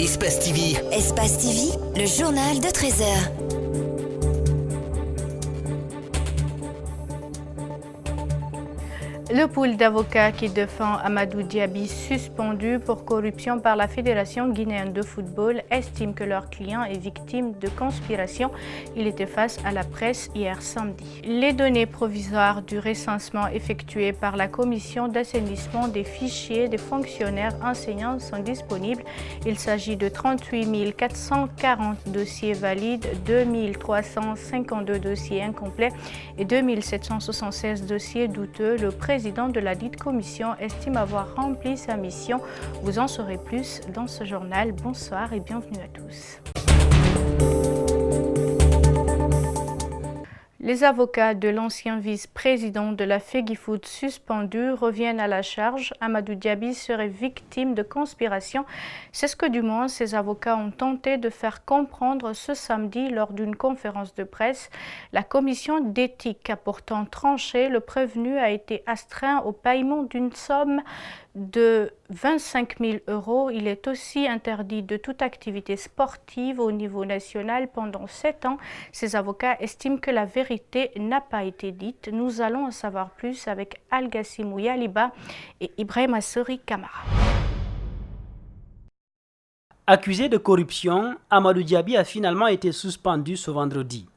Espace TV. Espace TV, le journal de 13 heures. Le pool d'avocats qui défend Amadou Diaby, suspendu pour corruption par la Fédération guinéenne de football, estime que leur client est victime de conspiration. Il était face à la presse hier samedi. Les données provisoires du recensement effectué par la commission d'assainissement des fichiers des fonctionnaires enseignants sont disponibles. Il s'agit de 38 440 dossiers valides, 2 352 dossiers incomplets et 2 776 dossiers douteux. Le président de la dite commission estime avoir rempli sa mission. Vous en saurez plus dans ce journal. Bonsoir et bienvenue à tous. Les avocats de l'ancien vice-président de la FEGIFOOT suspendu reviennent à la charge. Amadou Diaby serait victime de conspiration. C'est ce que du moins ces avocats ont tenté de faire comprendre ce samedi lors d'une conférence de presse. La commission d'éthique a pourtant tranché. Le prévenu a été astreint au paiement d'une somme de 25 000 €. Il est aussi interdit de toute activité sportive au niveau national pendant 7 ans. Ces avocats estiment que la vérité n'a pas été dite. Nous allons en savoir plus avec Al-Gassimou Yaliba et Ibrahim Assori Kamara. Accusé de corruption, Amadou Diaby a finalement été suspendu ce vendredi.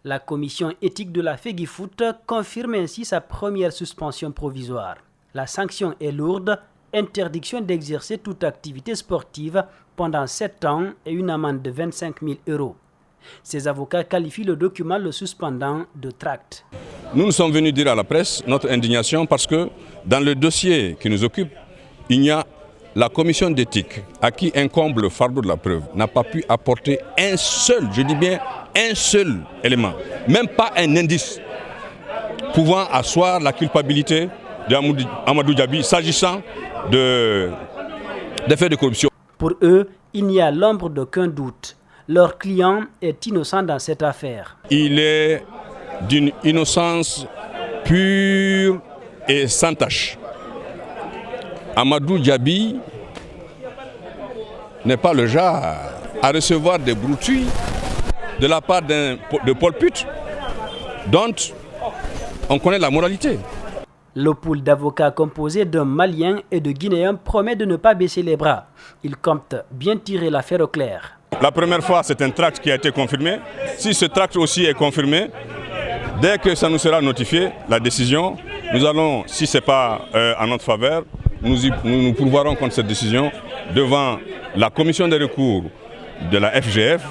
La commission éthique de la FEGIFOOT confirme ainsi sa première suspension provisoire. La sanction est lourde, interdiction d'exercer toute activité sportive pendant 7 ans et une amende de 25 000 €. Ces avocats qualifient le document le suspendant de tract. Nous sommes venus dire à la presse notre indignation parce que dans le dossier qui nous occupe, il y a la commission d'éthique à qui incombe le fardeau de la preuve n'a pas pu apporter un seul, je dis bien un seul élément, même pas un indice pouvant asseoir la culpabilité d'Amadou Diaby s'agissant des faits de corruption. Pour eux, il n'y a l'ombre d'aucun doute. Leur client est innocent dans cette affaire. Il est d'une innocence pure et sans tache. Amadou Diaby n'est pas le genre à recevoir des broutilles de la part de Paul Put, dont on connaît la moralité. Le pool d'avocats composé d'un Malien et de Guinéens promet de ne pas baisser les bras. Il compte bien tirer l'affaire au clair. La première fois, c'est un tract qui a été confirmé. Si ce tract aussi est confirmé, dès que ça nous sera notifié, la décision, nous allons, si ce n'est pas en notre faveur, nous pourvoirons contre cette décision devant la commission des recours de la FGF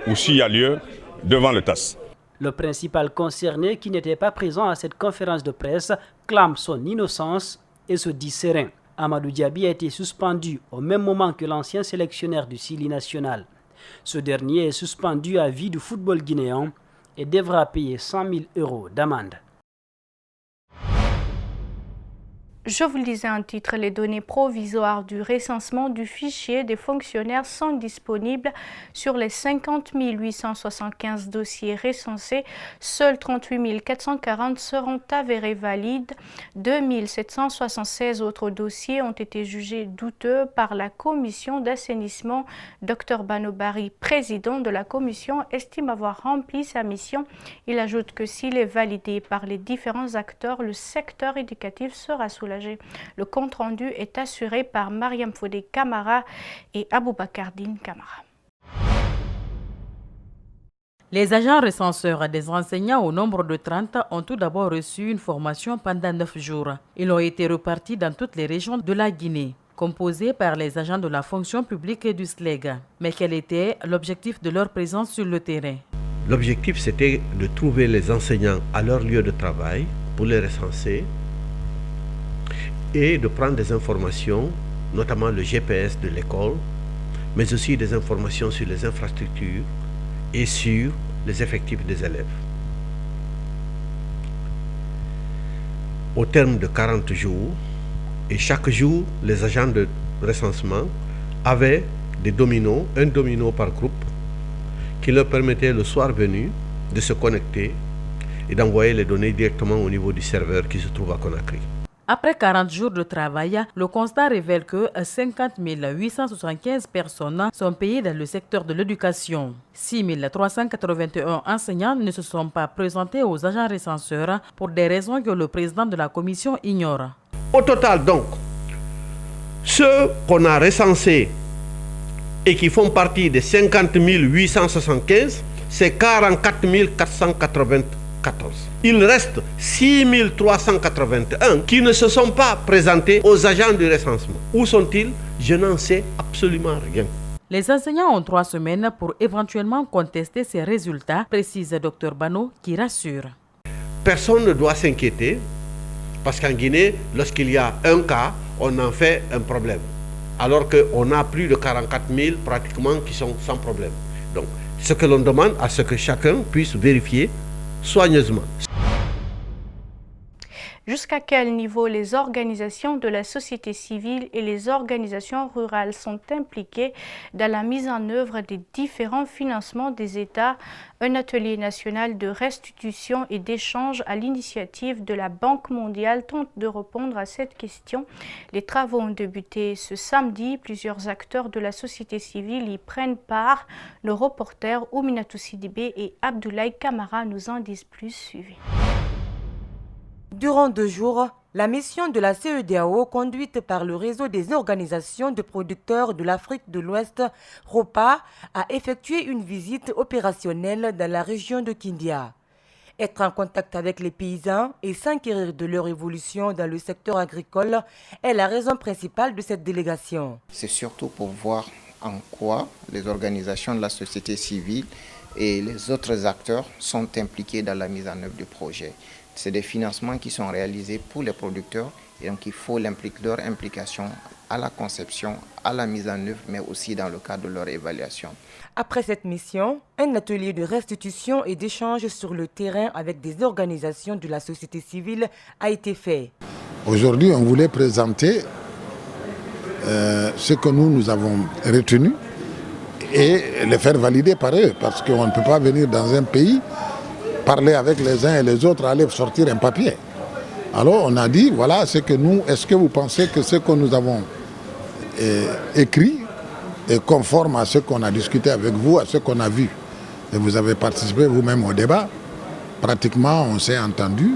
ou s'il y a lieu, devant le TAS. Le principal concerné, qui n'était pas présent à cette conférence de presse, clame son innocence et se dit serein. Amadou Diaby a été suspendu au même moment que l'ancien sélectionneur du Sili national. Ce dernier est suspendu à vie du football guinéen et devra payer 100 000 € d'amende. Je vous le disais en titre, les données provisoires du recensement du fichier des fonctionnaires sont disponibles. Sur les 50 875 dossiers recensés, seuls 38 440 seront avérés valides. 2 776 autres dossiers ont été jugés douteux par la commission d'assainissement. Dr Banobari, président de la commission, estime avoir rempli sa mission. Il ajoute que s'il est validé par les différents acteurs, le secteur éducatif sera soulagé. Le compte-rendu est assuré par Mariam Fodé Kamara et Aboubakar Din Kamara. Les agents recenseurs des enseignants au nombre de 30 ont tout d'abord reçu une formation pendant 9 jours. Ils ont été repartis dans toutes les régions de la Guinée, composés par les agents de la fonction publique et du SLEG. Mais quel était l'objectif de leur présence sur le terrain? L'objectif, c'était de trouver les enseignants à leur lieu de travail pour les recenser et de prendre des informations, notamment le GPS de l'école, mais aussi des informations sur les infrastructures et sur les effectifs des élèves. Au terme de 40 jours, et chaque jour, les agents de recensement avaient des dominos, un domino par groupe, qui leur permettait le soir venu de se connecter et d'envoyer les données directement au niveau du serveur qui se trouve à Conakry. Après 40 jours de travail, le constat révèle que 50 875 personnes sont payées dans le secteur de l'éducation. 6 381 enseignants ne se sont pas présentés aux agents recenseurs pour des raisons que le président de la commission ignore. Au total, donc, ceux qu'on a recensés et qui font partie des 50 875, c'est 44 494. Il reste 6 381 qui ne se sont pas présentés aux agents du recensement. Où sont-ils? Je n'en sais absolument rien. Les enseignants ont 3 semaines pour éventuellement contester ces résultats, précise Dr Bano, qui rassure. Personne ne doit s'inquiéter parce qu'en Guinée, lorsqu'il y a un cas, on en fait un problème. Alors qu'on a plus de 44 000 pratiquement qui sont sans problème. Donc, ce que l'on demande, à ce que chacun puisse vérifier soigneusement. Jusqu'à quel niveau les organisations de la société civile et les organisations rurales sont impliquées dans la mise en œuvre des différents financements des États? Un atelier national de restitution et d'échange à l'initiative de la Banque mondiale tente de répondre à cette question. Les travaux ont débuté ce samedi. Plusieurs acteurs de la société civile y prennent part. Nos reporters Ouminatou Sidibé et Abdoulaye Kamara nous en disent plus. Suivez. Durant 2 jours, la mission de la CEDEAO, conduite par le réseau des organisations de producteurs de l'Afrique de l'Ouest, ROPA, a effectué une visite opérationnelle dans la région de Kindia. Être en contact avec les paysans et s'inquiéter de leur évolution dans le secteur agricole est la raison principale de cette délégation. C'est surtout pour voir en quoi les organisations de la société civile et les autres acteurs sont impliqués dans la mise en œuvre du projet. C'est des financements qui sont réalisés pour les producteurs et donc il faut leur implication à la conception, à la mise en œuvre, mais aussi dans le cadre de leur évaluation. Après cette mission, un atelier de restitution et d'échange sur le terrain avec des organisations de la société civile a été fait. Aujourd'hui, on voulait présenter ce que nous avons retenu et le faire valider par eux, parce qu'on ne peut pas venir dans un pays parler avec les uns et les autres, aller sortir un papier. Alors on a dit, voilà, c'est que nous, est-ce que vous pensez que ce que nous avons écrit est conforme à ce qu'on a discuté avec vous, à ce qu'on a vu? Et vous avez participé vous-même au débat. Pratiquement, on s'est entendu,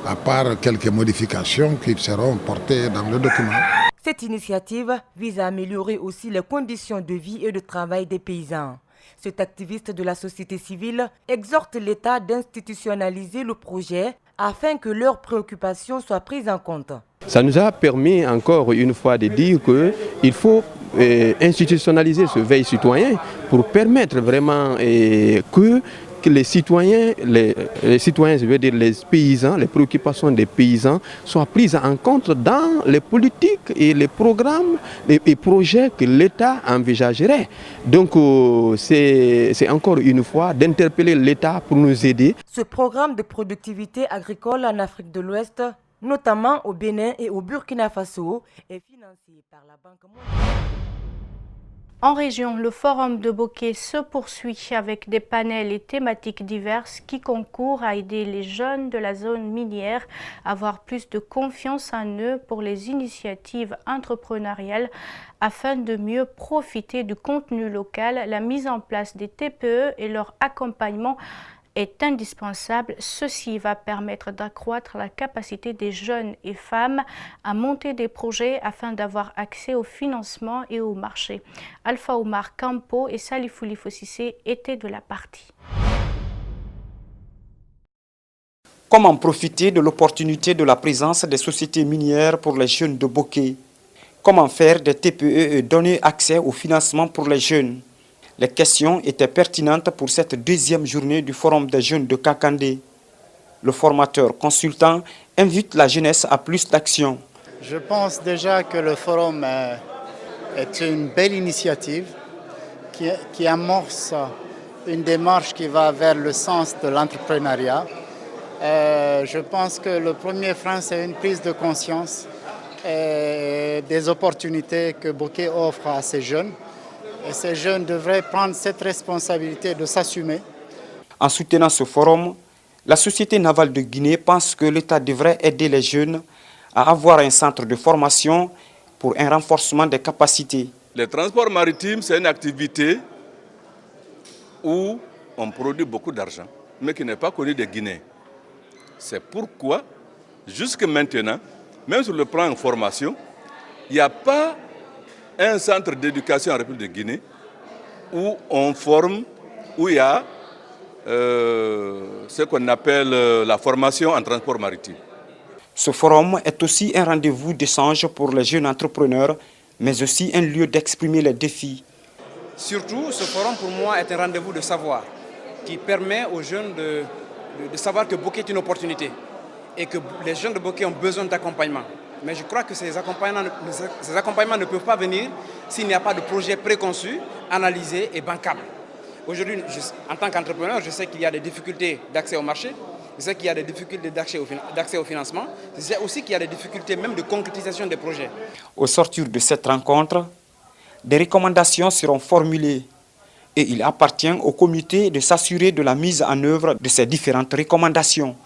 à part quelques modifications qui seront portées dans le document. Cette initiative vise à améliorer aussi les conditions de vie et de travail des paysans. Cet activiste de la société civile exhorte l'État d'institutionnaliser le projet afin que leurs préoccupations soient prises en compte. Ça nous a permis encore une fois de dire qu'il faut institutionnaliser ce veille citoyen pour permettre vraiment que les citoyens, je veux dire les paysans, les préoccupations des paysans soient prises en compte dans les politiques et les programmes et projets que l'État envisagerait. Donc c'est encore une fois d'interpeller l'État pour nous aider. Ce programme de productivité agricole en Afrique de l'Ouest, notamment au Bénin et au Burkina Faso, est financé par la Banque mondiale. En région, le forum de Boké se poursuit avec des panels et thématiques diverses qui concourent à aider les jeunes de la zone minière à avoir plus de confiance en eux pour les initiatives entrepreneuriales afin de mieux profiter du contenu local. La mise en place des TPE et leur accompagnement est indispensable. Ceci va permettre d'accroître la capacité des jeunes et femmes à monter des projets afin d'avoir accès au financement et au marché. Alpha Omar Campo et Salifouli Fossissé étaient de la partie. Comment profiter de l'opportunité de la présence des sociétés minières pour les jeunes de Boké? Comment faire des TPE et donner accès au financement pour les jeunes? Les questions étaient pertinentes pour cette deuxième journée du Forum des jeunes de Kakandé. Le formateur consultant invite la jeunesse à plus d'action. Je pense déjà que le Forum est une belle initiative qui amorce une démarche qui va vers le sens de l'entrepreneuriat. Je pense que le premier frein, c'est une prise de conscience des opportunités que Boké offre à ces jeunes. Et ces jeunes devraient prendre cette responsabilité de s'assumer. En soutenant ce forum, la Société navale de Guinée pense que l'État devrait aider les jeunes à avoir un centre de formation pour un renforcement des capacités. Le transport maritime, c'est une activité où on produit beaucoup d'argent, mais qui n'est pas connu des Guinéens. C'est pourquoi, jusque maintenant, même sur le plan de formation, il n'y a pas un centre d'éducation en République de Guinée où on forme, où il y a ce qu'on appelle la formation en transport maritime. Ce forum est aussi un rendez-vous d'échange pour les jeunes entrepreneurs, mais aussi un lieu d'exprimer les défis. Surtout, ce forum pour moi est un rendez-vous de savoir qui permet aux jeunes de savoir que Bokeh est une opportunité et que les jeunes de Bokeh ont besoin d'accompagnement. Mais je crois que ces accompagnements ne peuvent pas venir s'il n'y a pas de projet préconçu, analysé et bancable. Aujourd'hui, en tant qu'entrepreneur, je sais qu'il y a des difficultés d'accès au marché, je sais qu'il y a des difficultés d'accès au financement, je sais aussi qu'il y a des difficultés même de concrétisation des projets. Au sortir de cette rencontre, des recommandations seront formulées et il appartient au comité de s'assurer de la mise en œuvre de ces différentes recommandations.